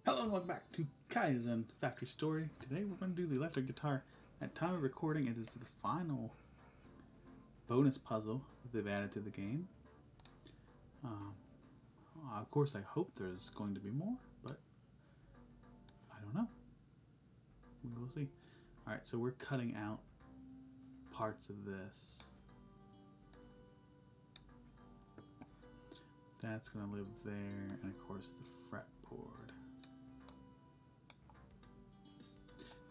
Hello and welcome back to Kaizen Factory Story. Today we're going to do the electric guitar. At time of recording, it is the final bonus puzzle that they've added to the game. Of course, I hope there's going to be more, but I don't know. We will see. Alright, so we're cutting out parts of this. That's going to live there, and of course the fretboard.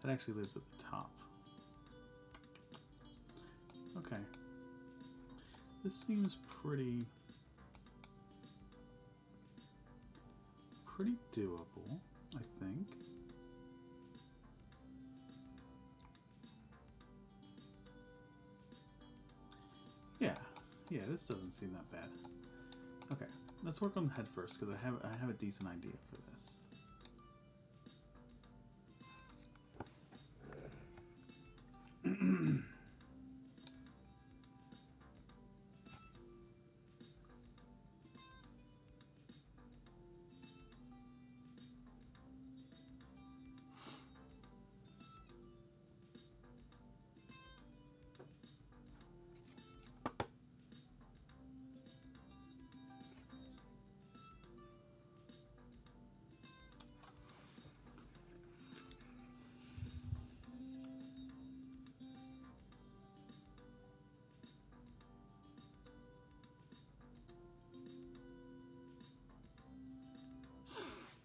That actually lives at the top. Okay. This seems pretty doable, I think. Yeah, this doesn't seem that bad. Okay, let's work on the head first because I have a decent idea for this.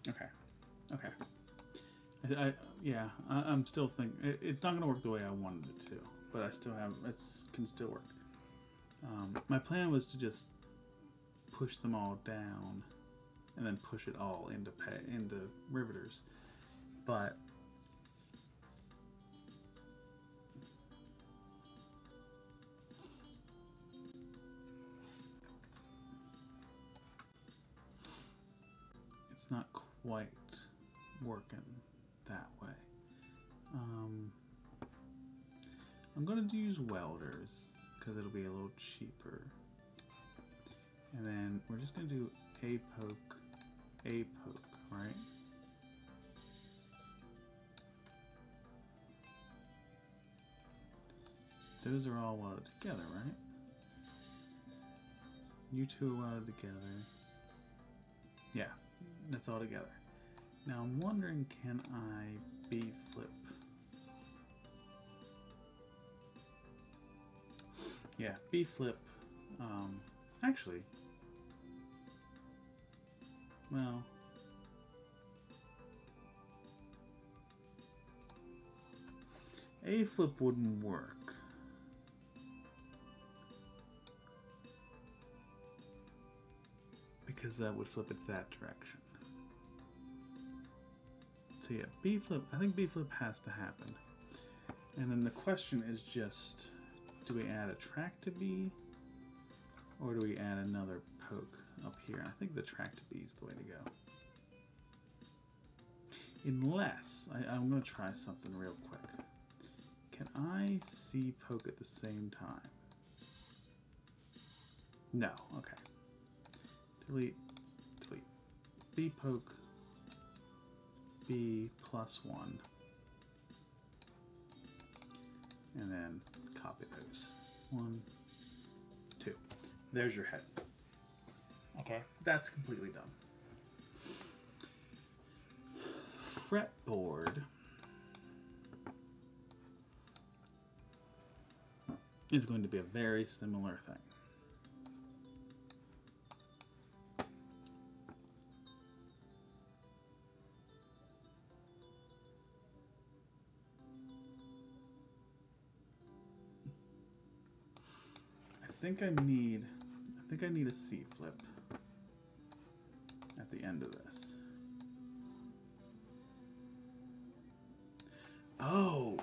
Okay. I'm still thinking it's not going to work the way I wanted it to, but I still have it can still work. My plan was to just push them all down, and then push it all into riveters, but it's not quite working that way. I'm going to use welders because it'll be a little cheaper. And then we're just going to do a poke, right? Those are all welded together, right? You two are welded together. Yeah, that's all together. Now I'm wondering, can I B-flip? Yeah, B-flip. Actually, well, A-flip wouldn't work. Because that would flip it that direction. So yeah, B-flip, I think B-flip has to happen. And then the question is just, do we add a track to B? Or do we add another poke up here? I think the track to B is the way to go. Unless, I'm going to try something real quick. Can I C poke at the same time? No, okay. Delete. B poke, B +1. And then copy those. 1, 2. There's your head. Okay, that's completely done. Fretboard is going to be a very similar thing. I think I need a C flip at the end of this. Oh.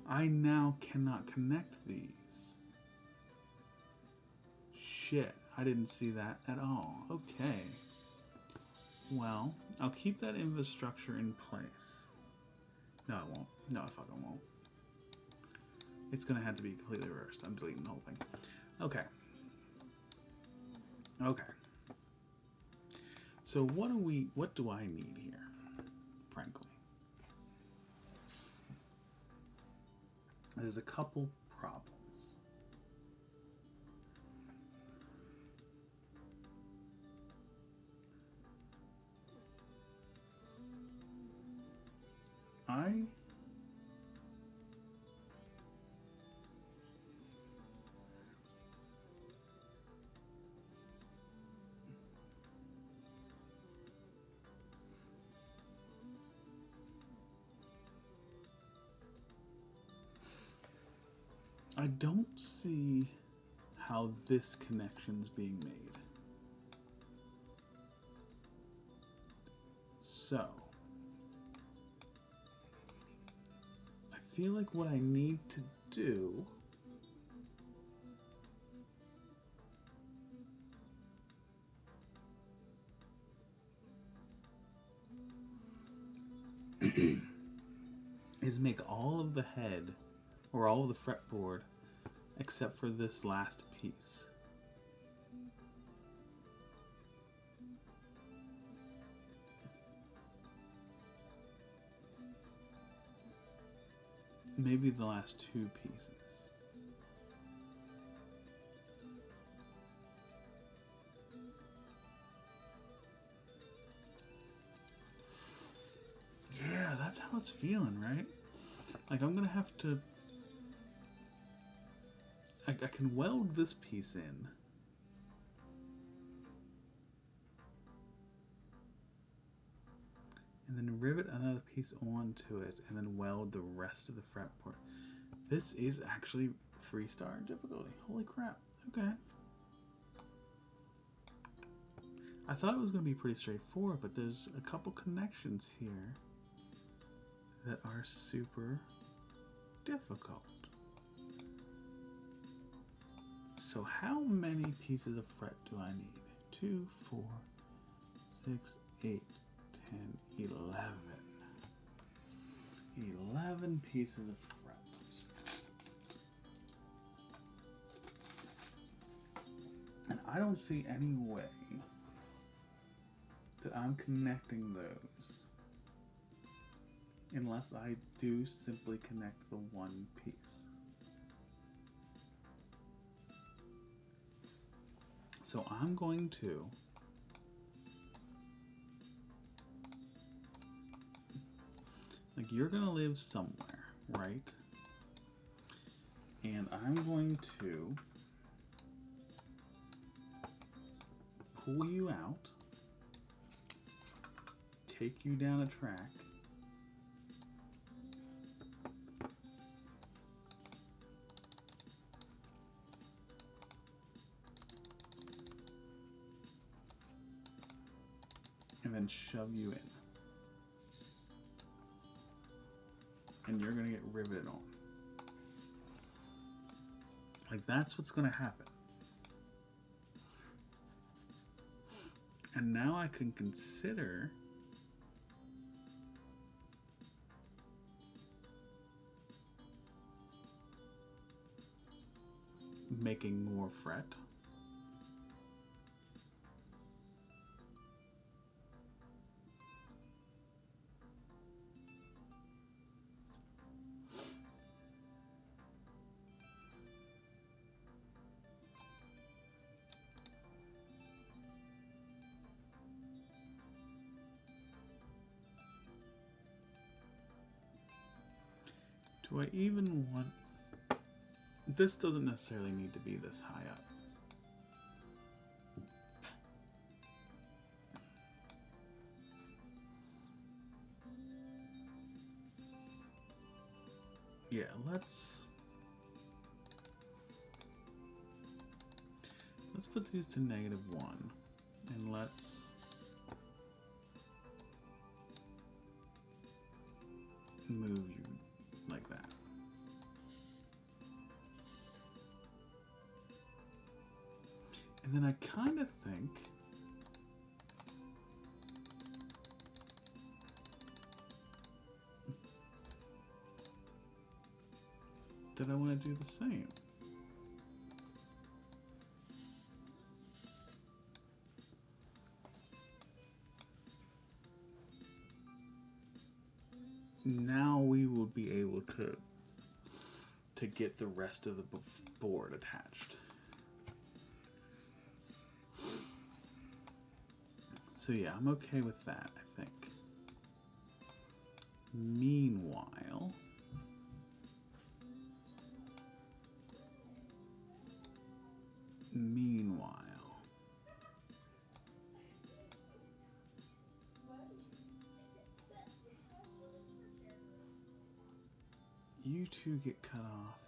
I now cannot connect these. Shit, I didn't see that at all. Okay. Well, I'll keep that infrastructure in place. No, I won't. No, I fucking won't. It's gonna have to be completely reversed. I'm deleting the whole thing. Okay. Okay. So what do I need here, frankly? There's a couple problems. I I don't see how this connection's being made. So, I feel like what I need to do is make all of the head or all of the fretboard except for this last piece. Maybe the last two pieces. Yeah, that's how it's feeling, right? Like I'm gonna have to... I can weld this piece in. And then rivet another piece onto it and then weld the rest of the fretboard. This is actually 3-star difficulty. Holy crap. Okay. I thought it was going to be pretty straightforward, but there's a couple connections here that are super difficult. So how many pieces of fret do I need? 2, 4, 6, 8, 10, 11. 11 pieces of fret. And I don't see any way that I'm connecting those unless I do simply connect the one piece. So I'm going to you're gonna live somewhere, right? And I'm going to pull you out, take you down a track, and then shove you in. And you're gonna get riveted on. Like, that's what's gonna happen. And now I can consider making more fret. Do I even want... This doesn't necessarily need to be this high up. Yeah, let's put these to -1, and let's move you like that. And then I kind of think that I want to do the same. now we will be able to get the rest of the board attached. So yeah, I'm okay with that, I think. Meanwhile, you two get cut off.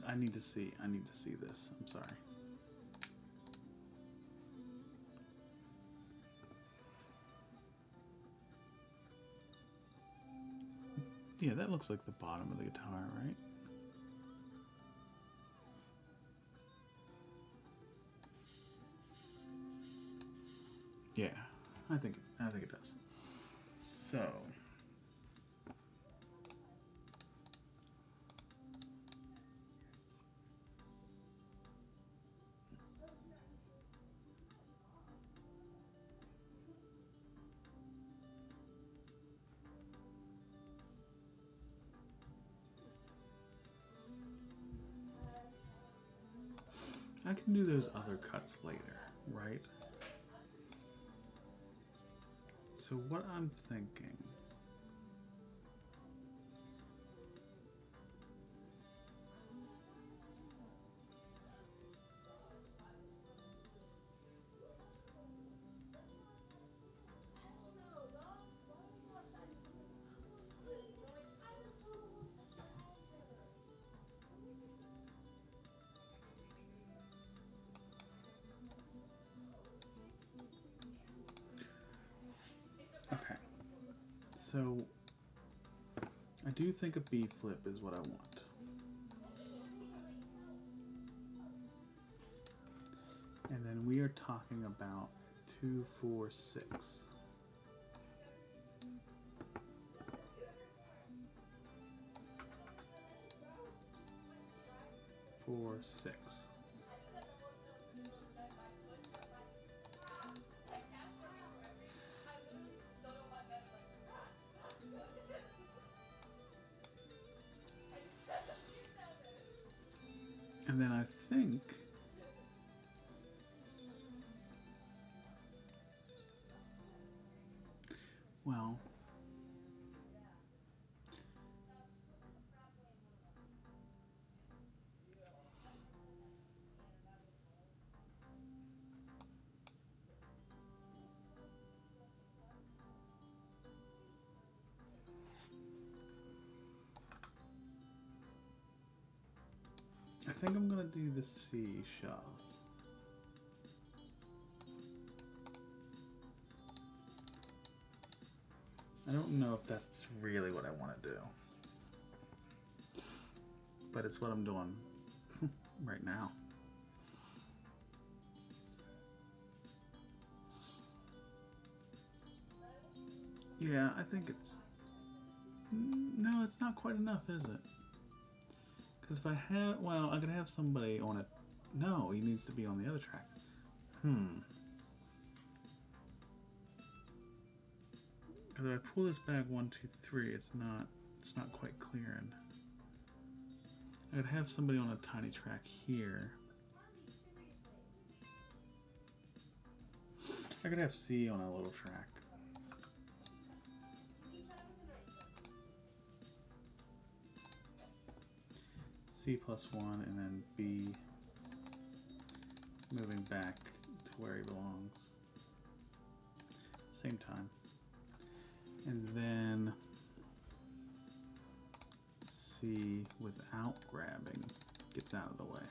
I need to see this. I'm sorry. Yeah, that looks like the bottom of the guitar, right? Yeah, I think it does. So I can do those other cuts later, right? So what I'm thinking, okay, so I do think a B flip is what I want. And then we are talking about 2, 4, 6. 4, 6. And then I think well, I think I'm gonna do the C shove. I don't know if that's really what I want to do, but it's what I'm doing right now. Yeah, I think it's... No, it's not quite enough, is it? Because if I have... Well, I could have somebody on it. No, he needs to be on the other track. Because if I pull this back 1, 2, 3, it's not quite clearing. I could have somebody on a tiny track here. I could have C on a little track. C plus 1 and then B moving back to where he belongs. Same time. And then C without grabbing gets out of the way.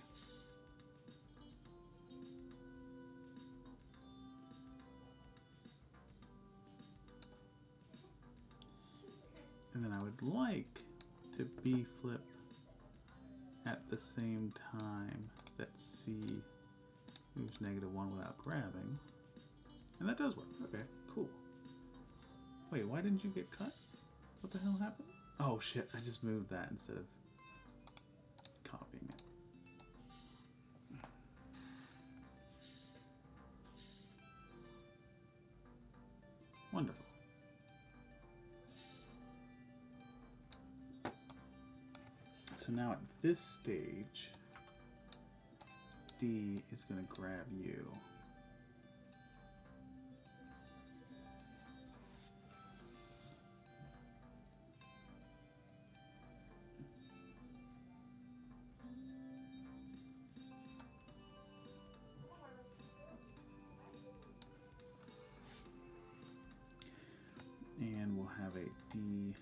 And then I would like to B flip at the same time that C moves -1 without grabbing. And that does work. Okay, cool. Wait, why didn't you get cut? What the hell happened? Oh shit, I just moved that instead of copying it. Wonderful. So now at this stage, D is going to grab you. And we'll have a D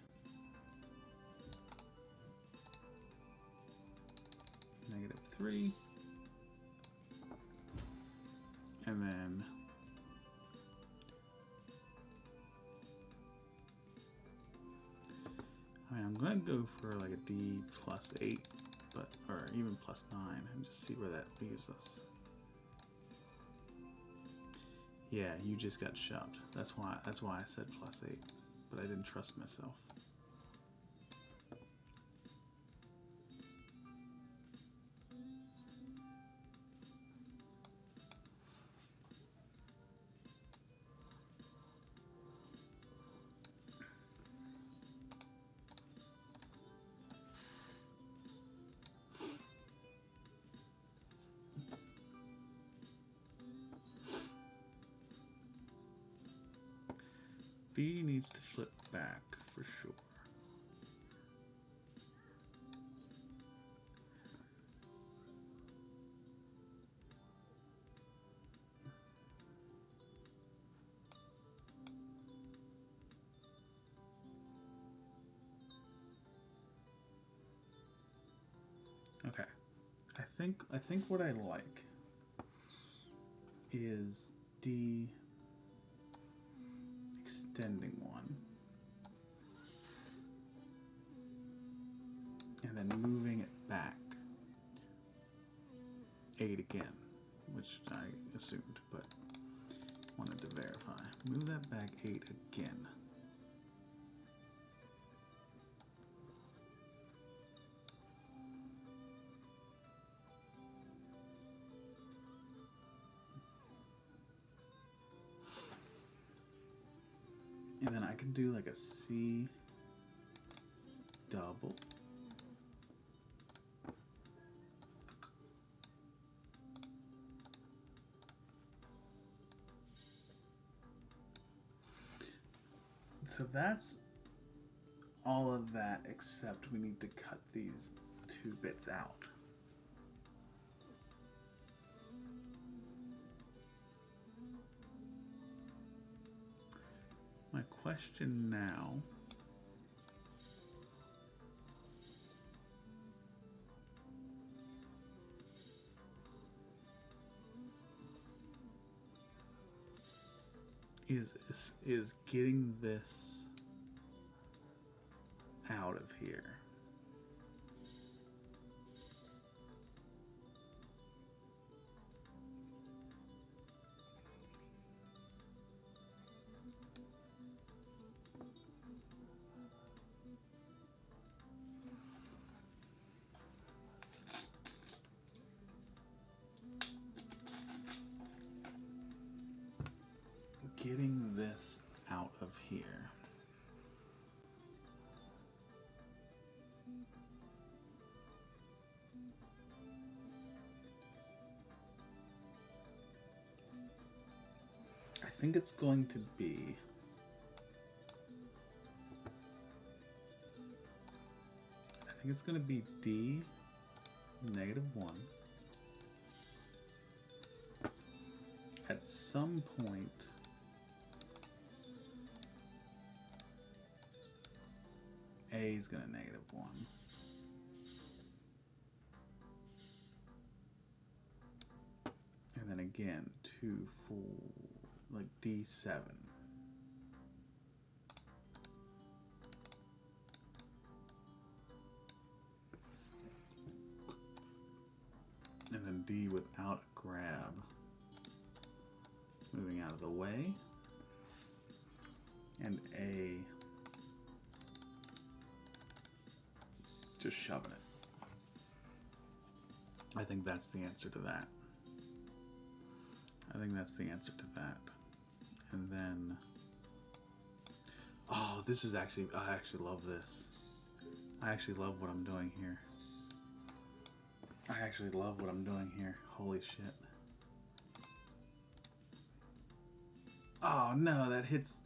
-3. And then I'm gonna go for like a D +8, or even +9, and just see where that leaves us. Yeah, you just got shoved. That's why I said +8, but I didn't trust myself. B needs to flip back for sure. Okay. I think what I like is D extending 1 and then moving it back 8 again, which I assumed, but wanted to verify. Move that back 8 again. And then I can do like a C double. So that's all of that, except we need to cut these 2 bits out. My question now is getting this out of here. Getting this out of here. I think it's going to be D -1. At some point, A is going to -1. And then again, 2, 4, like D7. D without a grab. Moving out of the way. And A just shoving it. I think that's the answer to that. I think that's the answer to that. And then, oh, this is actually, I actually love this. I actually love what I'm doing here. I actually love what I'm doing here. Holy shit. Oh no, that hits,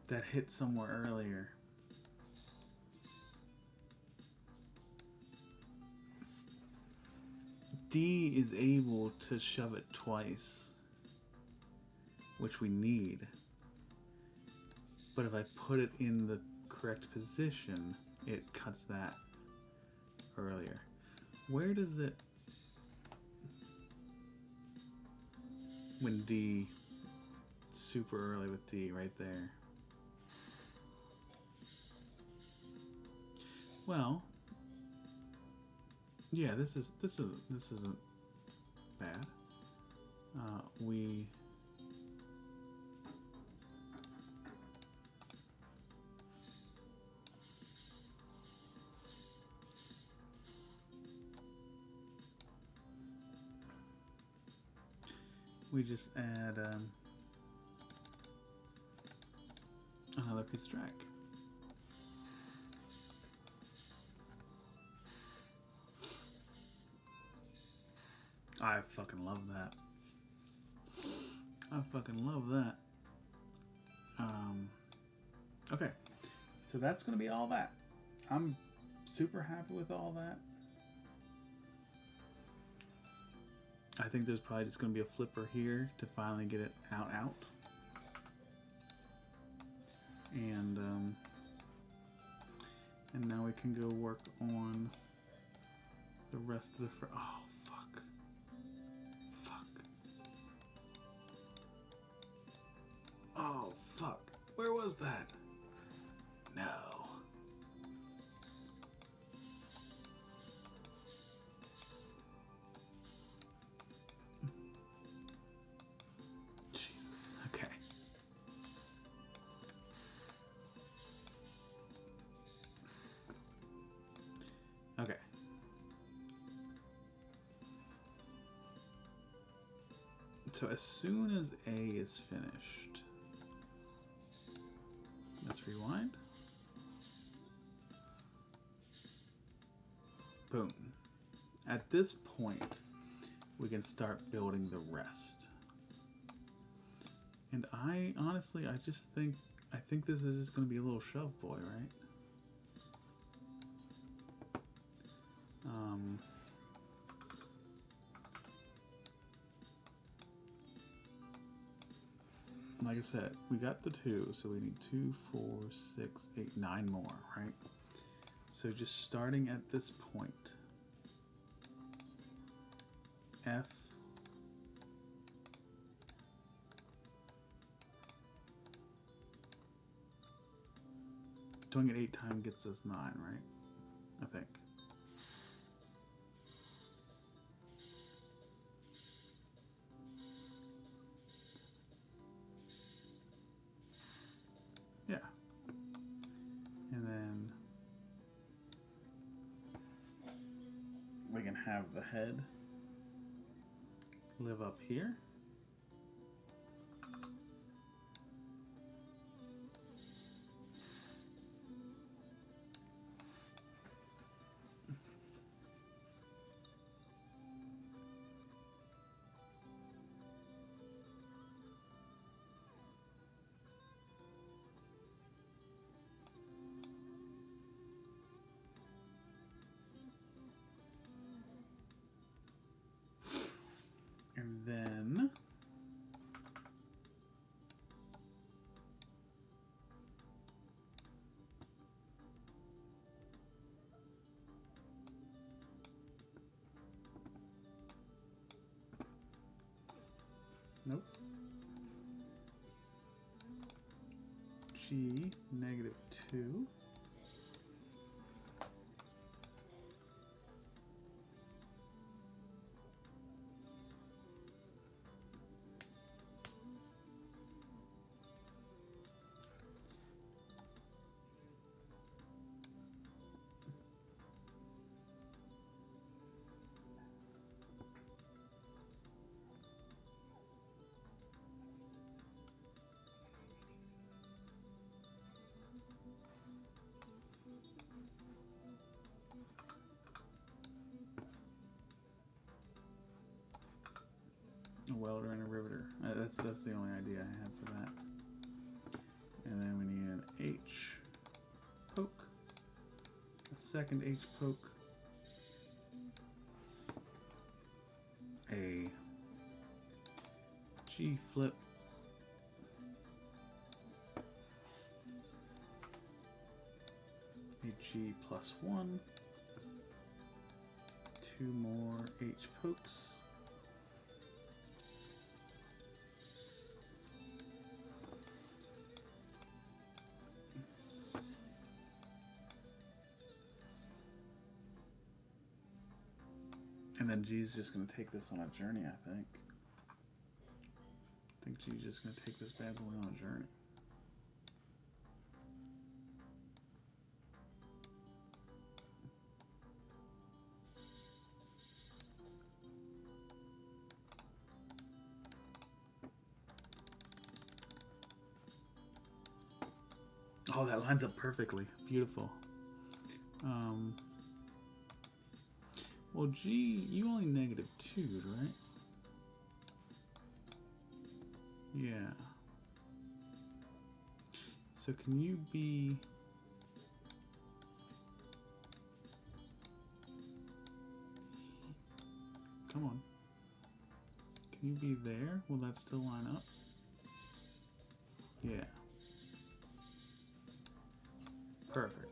that hit somewhere earlier. D is able to shove it twice, which we need. But if I put it in the correct position, it cuts that earlier. Where does it... When D... Super early with D, right there. Well... Yeah, this isn't bad. We just add another piece of track. I fucking love that. I fucking love that. Okay, so that's gonna be all that. I'm super happy with all that. I think there's probably just gonna be a flipper here to finally get it out. And now we can go work on the rest of the oh fuck. Oh fuck. Where was that? No. Jesus. Okay. Okay. So as soon as A is finished, let's rewind. Boom. At this point, we can start building the rest. And I honestly, I think this is just going to be a little shove boy, right? Like I said, we got the 2, so we need 2, 4, 6, 8, 9 more, right? So just starting at this point, F, doing it 8 times gets us 9, right? I think. Yeah. And then we can have the head live up here. And then nope. G -2. welder and a riveter. That's the only idea I had for that. And then we need an H poke, a second H poke, a G flip, a G +1, 2 more H pokes, and then G's just going to take this on a journey, I think. I think G's just going to take this bad boy on a journey. Oh, that lines up perfectly. Beautiful. Well, G, you only -2, right? Yeah. So can you be... Come on. Can you be there? Will that still line up? Yeah. Perfect.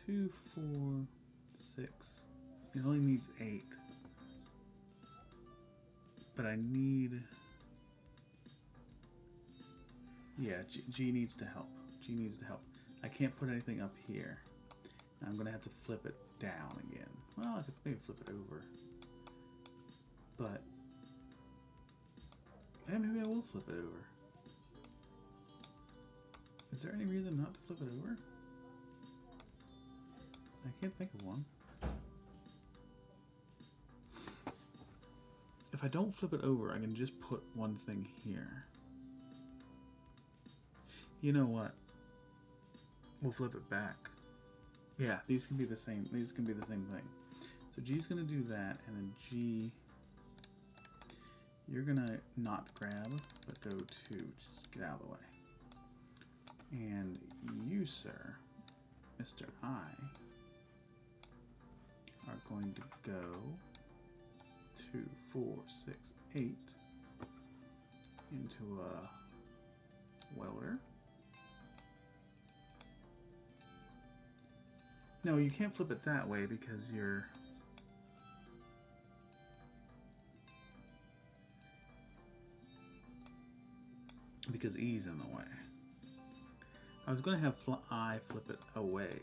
Two, 4, 6. It only needs 8. But I need... Yeah, G needs to help. G needs to help. I can't put anything up here. I'm going to have to flip it down again. Well, I could maybe flip it over. But... yeah, maybe I will flip it over. Is there any reason not to flip it over? I can't think of one. If I don't flip it over, I can just put one thing here. You know what? We'll flip it back. Yeah, these can be the same. These can be the same thing. So G's gonna do that, and then G, you're gonna not grab, but go to, just get out of the way. And you, sir, Mr. I, are going to go 2, 4, 6, 8 into a welder. No, you can't flip it that way because you're... because E's in the way. I was going to have I flip it away,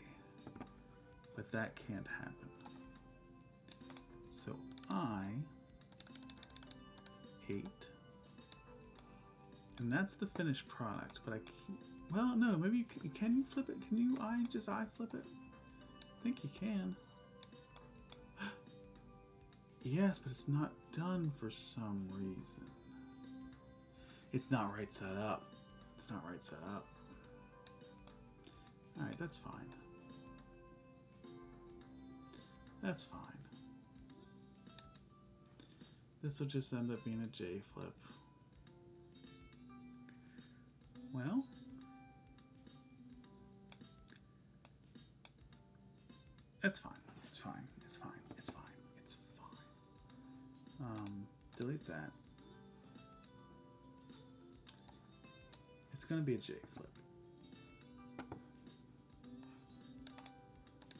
but that can't happen. So I, 8, and that's the finished product, but I can't, well, no, maybe can you flip it? Can you I flip it? I think you can. Yes, but it's not done for some reason. It's not right set up. It's not right set up. Alright, that's fine. That's fine. This will just end up being a J flip. Well, it's fine. It's fine. It's fine. It's fine. It's fine. Delete that. It's going to be a J flip.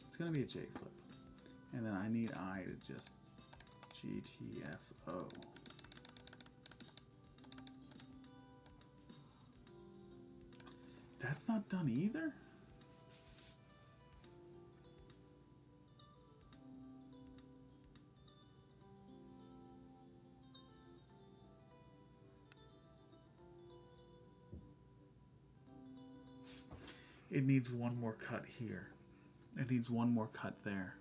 It's going to be a J flip. And then I need I to just GTFO. That's not done either? It needs one more cut here. It needs one more cut there.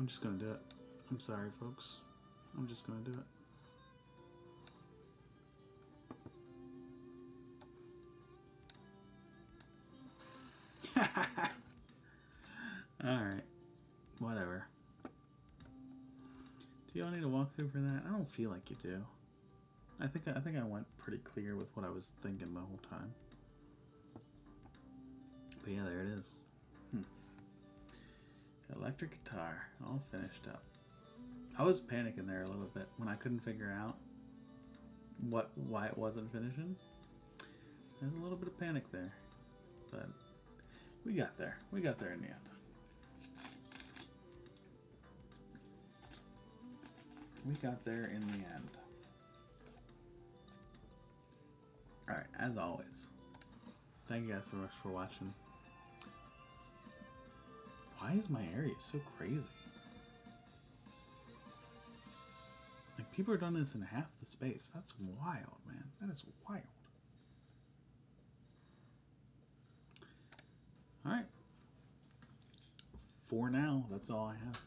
I'm just gonna do it. I'm sorry, folks. I'm just gonna do it. Alright. Whatever. Do y'all need a walkthrough for that? I don't feel like you do. I think I went pretty clear with what I was thinking the whole time. But yeah, there it is. Electric guitar, all finished up. I was panicking there a little bit when I couldn't figure out why it wasn't finishing. There's a little bit of panic there, but we got there. We got there in the end. We got there in the end. Alright, as always, thank you guys so much for watching. Why is my area so crazy? Like, people are doing this in half the space. That's wild, man. That is wild. Alright. For now, that's all I have.